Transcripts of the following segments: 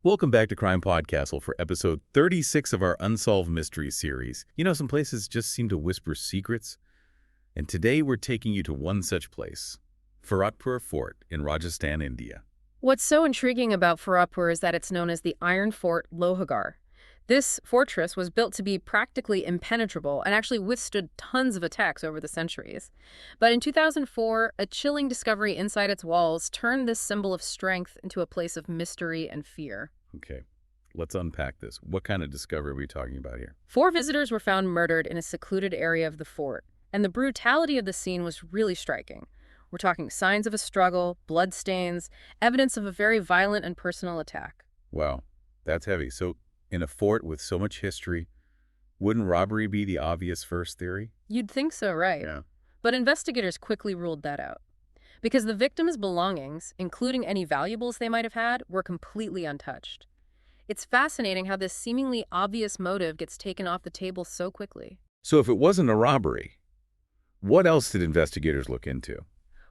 Welcome back to Crime Podcastle for episode 36 of our Unsolved Mysteries series. You know, some places just seem to whisper secrets, and today we're taking you to one such place, Bharatpur Fort in Rajasthan, India. What's so intriguing about Bharatpur is that it's known as the Iron Fort Lohagar. This fortress was built to be practically impenetrable and actually withstood tons of attacks over the centuries. But in 2004, a chilling discovery inside its walls turned this symbol of strength into a place of mystery and fear. Okay, let's unpack this. What kind of discovery are we talking about here? 4 visitors were found murdered in a secluded area of the fort, and the brutality of the scene was really striking. We're talking signs of a struggle, bloodstains, evidence of a very violent and personal attack. Wow, that's heavy. So, in a fort with so much history, wouldn't robbery be the obvious first theory? You'd think so, right? Yeah. But investigators quickly ruled that out. Because the victims' belongings, including any valuables they might have had, were completely untouched. It's fascinating how this seemingly obvious motive gets taken off the table so quickly. So if it wasn't a robbery, what else did investigators look into?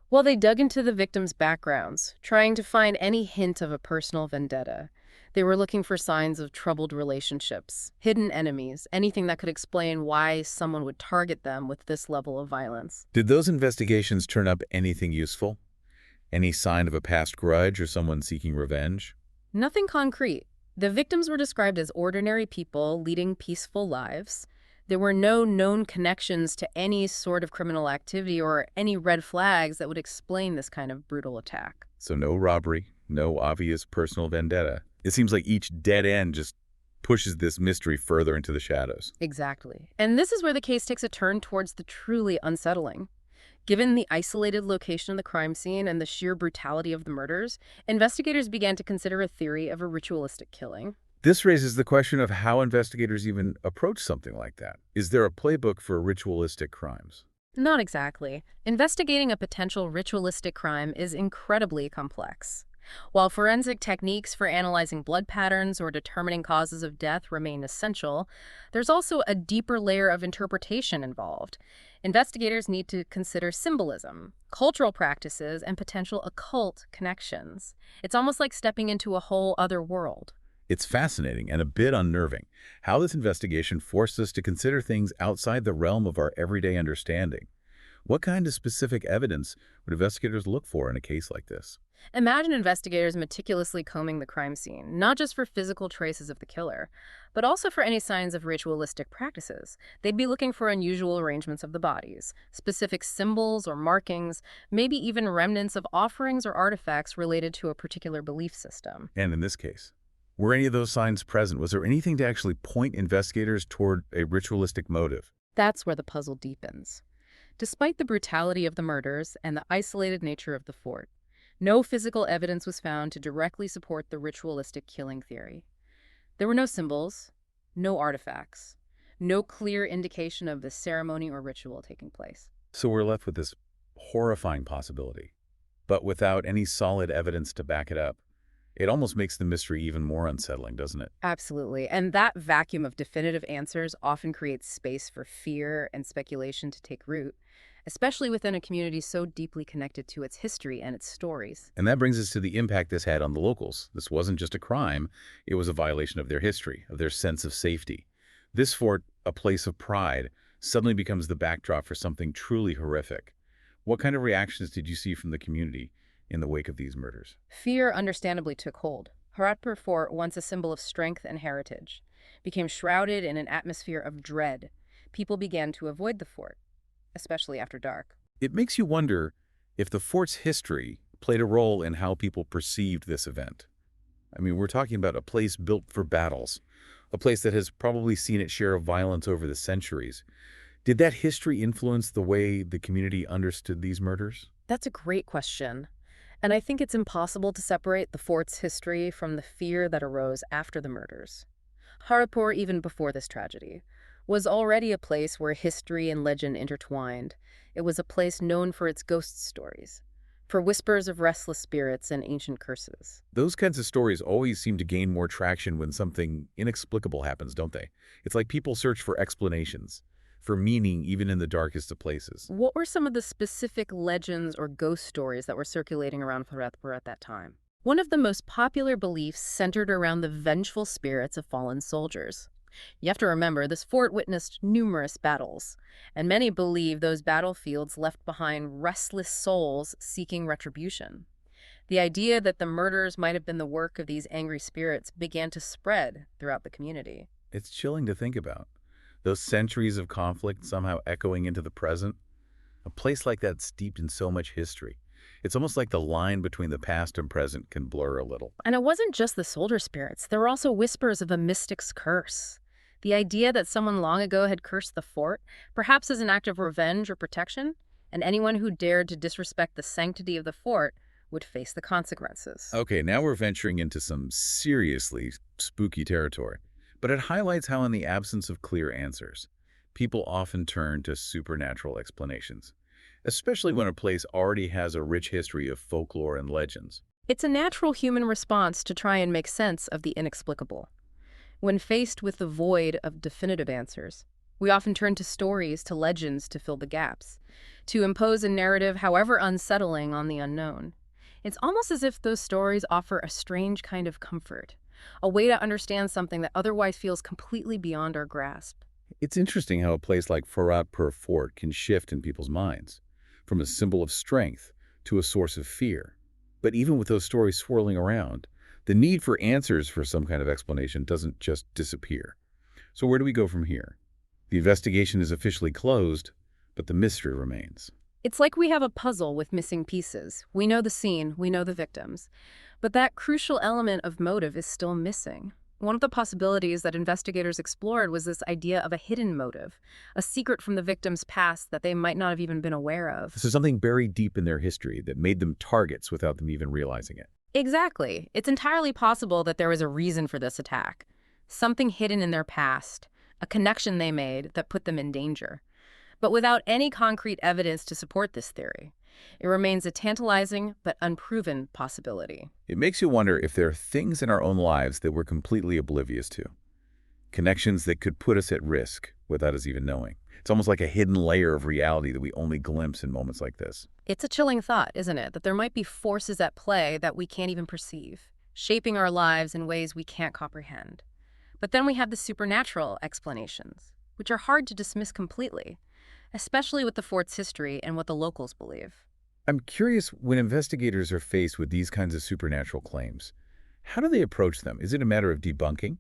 Well, they dug into the victims' backgrounds, trying to find any hint of a personal vendetta. They were looking for signs of troubled relationships, hidden enemies, anything that could explain why someone would target them with this level of violence. Did those investigations turn up anything useful? Any sign of a past grudge or someone seeking revenge? Nothing concrete. The victims were described as ordinary people leading peaceful lives. There were no known connections to any sort of criminal activity or any red flags that would explain this kind of brutal attack. So no robbery, no obvious personal vendetta. It seems like each dead end just pushes this mystery further into the shadows. Exactly. And this is where the case takes a turn towards the truly unsettling. Given the isolated location of the crime scene and the sheer brutality of the murders, investigators began to consider a theory of a ritualistic killing. This raises the question of how investigators even approach something like that. Is there a playbook for ritualistic crimes? Not exactly. Investigating a potential ritualistic crime is incredibly complex. While forensic techniques for analyzing blood patterns or determining causes of death remain essential, there's also a deeper layer of interpretation involved. Investigators need to consider symbolism, cultural practices, and potential occult connections. It's almost like stepping into a whole other world. It's fascinating and a bit unnerving how this investigation forced us to consider things outside the realm of our everyday understanding. What kind of specific evidence would investigators look for in a case like this? Imagine investigators meticulously combing the crime scene, not just for physical traces of the killer, but also for any signs of ritualistic practices. They'd be looking for unusual arrangements of the bodies, specific symbols or markings, maybe even remnants of offerings or artifacts related to a particular belief system. And in this case, were any of those signs present? Was there anything to actually point investigators toward a ritualistic motive? That's where the puzzle deepens. Despite the brutality of the murders and the isolated nature of the fort, no physical evidence was found to directly support the ritualistic killing theory. There were no symbols, no artifacts, no clear indication of the ceremony or ritual taking place. So we're left with this horrifying possibility, but without any solid evidence to back it up. It almost makes the mystery even more unsettling, doesn't it? Absolutely. And that vacuum of definitive answers often creates space for fear and speculation to take root, especially within a community so deeply connected to its history and its stories. And that brings us to the impact this had on the locals. This wasn't just a crime, it was a violation of their history, of their sense of safety. This fort, a place of pride, suddenly becomes the backdrop for something truly horrific. What kind of reactions did you see from the community in the wake of these murders? Fear understandably took hold. Bharatpur Fort, once a symbol of strength and heritage, became shrouded in an atmosphere of dread. People began to avoid the fort, especially after dark. It makes you wonder if the fort's history played a role in how people perceived this event. I mean, we're talking about a place built for battles, a place that has probably seen its share of violence over the centuries. Did that history influence the way the community understood these murders? That's a great question. And I think it's impossible to separate the fort's history from the fear that arose after the murders. Bharatpur, even before this tragedy, was already a place where history and legend intertwined. It was a place known for its ghost stories, for whispers of restless spirits and ancient curses. Those kinds of stories always seem to gain more traction when something inexplicable happens, don't they? It's like people search for explanations, for meaning even in the darkest of places. What were some of the specific legends or ghost stories that were circulating around Bharatpur at that time? One of the most popular beliefs centered around the vengeful spirits of fallen soldiers. You have to remember, this fort witnessed numerous battles, and many believe those battlefields left behind restless souls seeking retribution. The idea that the murders might have been the work of these angry spirits began to spread throughout the community. It's chilling to think about. Those centuries of conflict somehow echoing into the present. A place like that steeped in so much history. It's almost like the line between the past and present can blur a little. And it wasn't just the soldier spirits, there were also whispers of a mystic's curse. The idea that someone long ago had cursed the fort, perhaps as an act of revenge or protection, and anyone who dared to disrespect the sanctity of the fort would face the consequences. Okay, now we're venturing into some seriously spooky territory. But it highlights how in the absence of clear answers, people often turn to supernatural explanations, especially when a place already has a rich history of folklore and legends. It's a natural human response to try and make sense of the inexplicable. When faced with the void of definitive answers, we often turn to stories, to legends to fill the gaps, to impose a narrative, however unsettling, on the unknown. It's almost as if those stories offer a strange kind of comfort, a way to understand something that otherwise feels completely beyond our grasp. It's interesting how a place like Bharatpur Fort can shift in people's minds, from a symbol of strength to a source of fear. But even with those stories swirling around, the need for answers for some kind of explanation doesn't just disappear. So where do we go from here? The investigation is officially closed, but the mystery remains. It's like we have a puzzle with missing pieces. We know the scene, we know the victims, but that crucial element of motive is still missing. One of the possibilities that investigators explored was this idea of a hidden motive, a secret from the victim's past that they might not have even been aware of. So something buried deep in their history that made them targets without them even realizing it. Exactly. It's entirely possible that there was a reason for this attack. Something hidden in their past, a connection they made that put them in danger. But without any concrete evidence to support this theory, it remains a tantalizing but unproven possibility. It makes you wonder if there are things in our own lives that we're completely oblivious to. Connections that could put us at risk without us even knowing. It's almost like a hidden layer of reality that we only glimpse in moments like this. It's a chilling thought, isn't it, that there might be forces at play that we can't even perceive, shaping our lives in ways we can't comprehend. But then we have the supernatural explanations, which are hard to dismiss completely, especially with the fort's history and what the locals believe. I'm curious, when investigators are faced with these kinds of supernatural claims, how do they approach them? Is it a matter of debunking?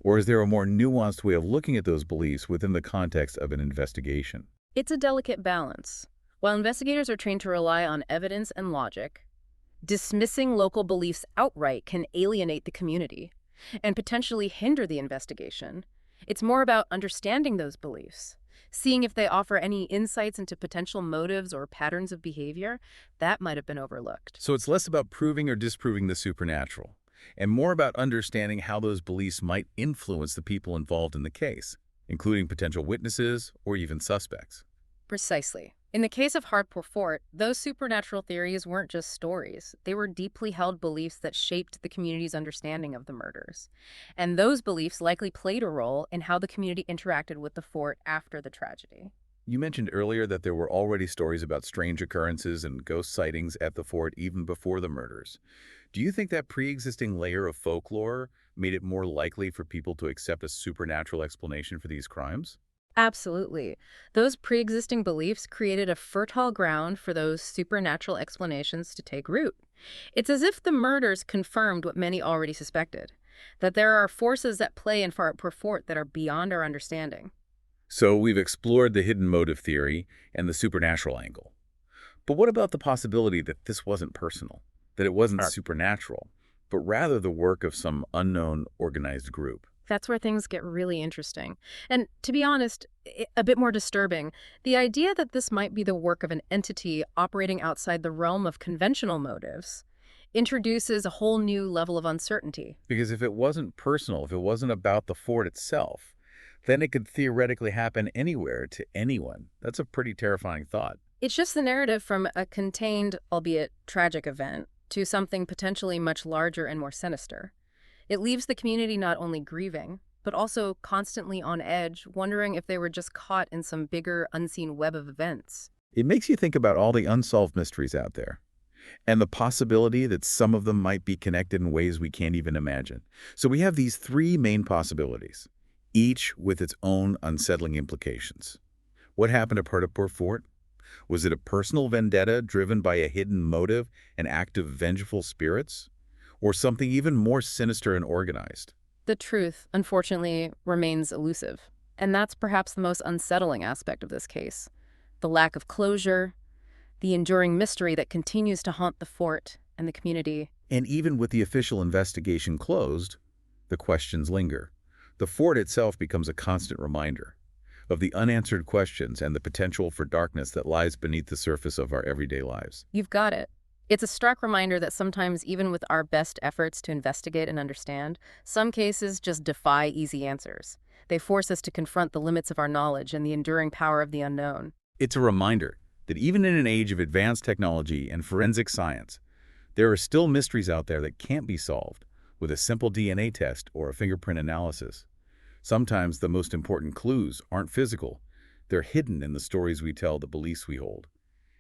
Or is there a more nuanced way of looking at those beliefs within the context of an investigation? It's a delicate balance. While investigators are trained to rely on evidence and logic, dismissing local beliefs outright can alienate the community and potentially hinder the investigation. It's more about understanding those beliefs, seeing if they offer any insights into potential motives or patterns of behavior that might have been overlooked. So it's less about proving or disproving the supernatural, and more about understanding how those beliefs might influence the people involved in the case, including potential witnesses or even suspects. Precisely. In the case of Bharatpur Fort, those supernatural theories weren't just stories. They were deeply held beliefs that shaped the community's understanding of the murders. And those beliefs likely played a role in how the community interacted with the fort after the tragedy. You mentioned earlier that there were already stories about strange occurrences and ghost sightings at the fort even before the murders. Do you think that pre-existing layer of folklore made it more likely for people to accept a supernatural explanation for these crimes? Absolutely. Those pre-existing beliefs created a fertile ground for those supernatural explanations to take root. It's as if the murders confirmed what many already suspected, that there are forces at play in Bharatpur Fort that are beyond our understanding. So we've explored the hidden motive theory and the supernatural angle. But what about the possibility that this wasn't personal, that it wasn't supernatural, but rather the work of some unknown organized group? That's where things get really interesting. And to be honest, a bit more disturbing. The idea that this might be the work of an entity operating outside the realm of conventional motives introduces a whole new level of uncertainty. Because if it wasn't personal, if it wasn't about the fort itself, then it could theoretically happen anywhere to anyone. That's a pretty terrifying thought. It's just the narrative from a contained, albeit tragic event, to something potentially much larger and more sinister. It leaves the community not only grieving, but also constantly on edge, wondering if they were just caught in some bigger, unseen web of events. It makes you think about all the unsolved mysteries out there. and the possibility that some of them might be connected in ways we can't even imagine. So we have these three main possibilities, each with its own unsettling implications. What happened at Bharatpur Fort? Was it a personal vendetta driven by a hidden motive, an act of vengeful spirits? Or something even more sinister and organized? The truth, unfortunately, remains elusive. And that's perhaps the most unsettling aspect of this case. The lack of closure, the enduring mystery that continues to haunt the fort and the community. And even with the official investigation closed, the questions linger. The fort itself becomes a constant reminder of the unanswered questions and the potential for darkness that lies beneath the surface of our everyday lives. You've got it. It's a stark reminder that sometimes, even with our best efforts to investigate and understand, some cases just defy easy answers. They force us to confront the limits of our knowledge and the enduring power of the unknown. It's a reminder that even in an age of advanced technology and forensic science, there are still mysteries out there that can't be solved with a simple DNA test or a fingerprint analysis. Sometimes the most important clues aren't physical. They're hidden in the stories we tell, the beliefs we hold,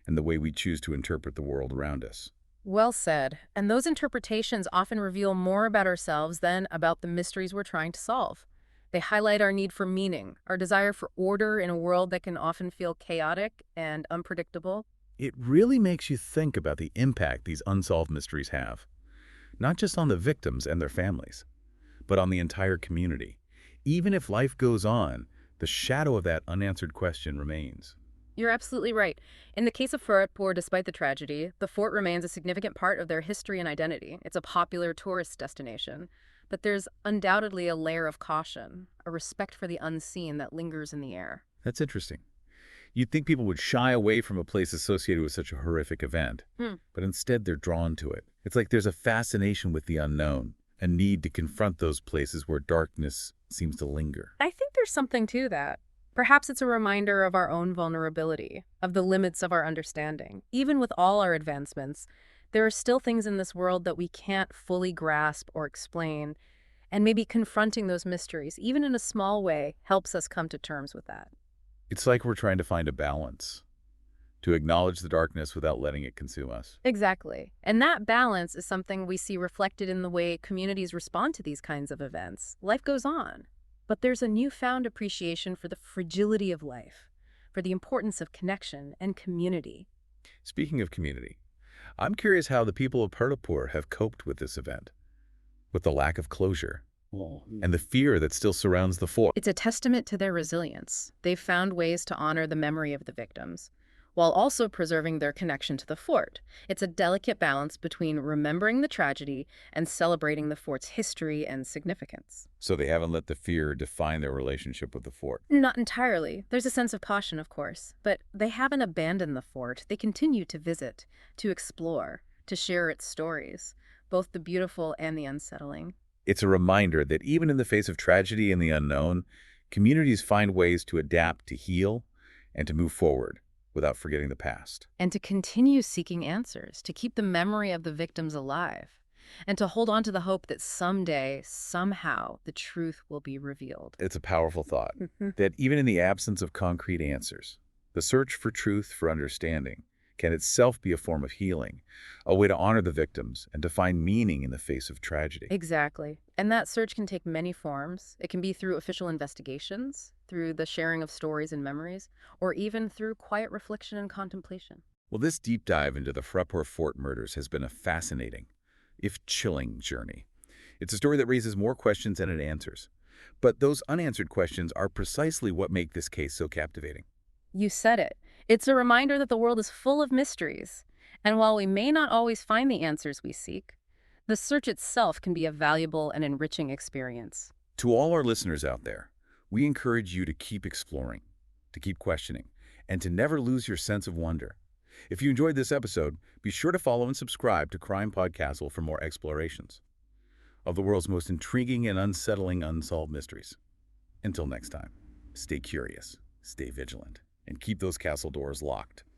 and the way we choose to interpret the world around us. Well said. And those interpretations often reveal more about ourselves than about the mysteries we're trying to solve. They highlight our need for meaning, our desire for order in a world that can often feel chaotic and unpredictable. It really makes you think about the impact these unsolved mysteries have, not just on the victims and their families, but on the entire community. Even if life goes on, the shadow of that unanswered question remains. You're absolutely right. In the case of Bharatpur, despite the tragedy, the fort remains a significant part of their history and identity. It's a popular tourist destination. But there's undoubtedly a layer of caution, a respect for the unseen that lingers in the air. That's interesting. You'd think people would shy away from a place associated with such a horrific event, but instead they're drawn to it. It's like there's a fascination with the unknown, a need to confront those places where darkness seems to linger. I think there's something to that. Perhaps it's a reminder of our own vulnerability, of the limits of our understanding. Even with all our advancements, there are still things in this world that we can't fully grasp or explain, and maybe confronting those mysteries, even in a small way, helps us come to terms with that. It's like we're trying to find a balance, to acknowledge the darkness without letting it consume us. Exactly. And that balance is something we see reflected in the way communities respond to these kinds of events. Life goes on, but there's a newfound appreciation for the fragility of life, for the importance of connection and community. Speaking of community, I'm curious how the people of Bharatpur have coped with this event, with the lack of closure and the fear that still surrounds the fort. It's a testament to their resilience. They've found ways to honor the memory of the victims, while also preserving their connection to the fort. It's a delicate balance between remembering the tragedy and celebrating the fort's history and significance. So they haven't let the fear define their relationship with the fort. Not entirely. There's a sense of caution, of course, but they haven't abandoned the fort. They continue to visit, to explore, to share its stories, both the beautiful and the unsettling. It's a reminder that even in the face of tragedy and the unknown, communities find ways to adapt, to heal, and to move forward without forgetting the past. And to continue seeking answers, to keep the memory of the victims alive, and to hold on to the hope that someday, somehow, the truth will be revealed. It's a powerful thought that even in the absence of concrete answers, the search for truth, for understanding, can itself be a form of healing, a way to honor the victims and to find meaning in the face of tragedy. Exactly. And that search can take many forms. It can be through official investigations, through the sharing of stories and memories, or even through quiet reflection and contemplation. Well, this deep dive into the Bharatpur Fort murders has been a fascinating, if chilling, journey. It's a story that raises more questions than it answers. But those unanswered questions are precisely what make this case so captivating. You said it. It's a reminder that the world is full of mysteries. And while we may not always find the answers we seek, the search itself can be a valuable and enriching experience. To all our listeners out there, we encourage you to keep exploring, to keep questioning, and to never lose your sense of wonder. If you enjoyed this episode, be sure to follow and subscribe to CrimePod Castle for more explorations of the world's most intriguing and unsettling unsolved mysteries. Until next time, stay curious, stay vigilant, and keep those castle doors locked.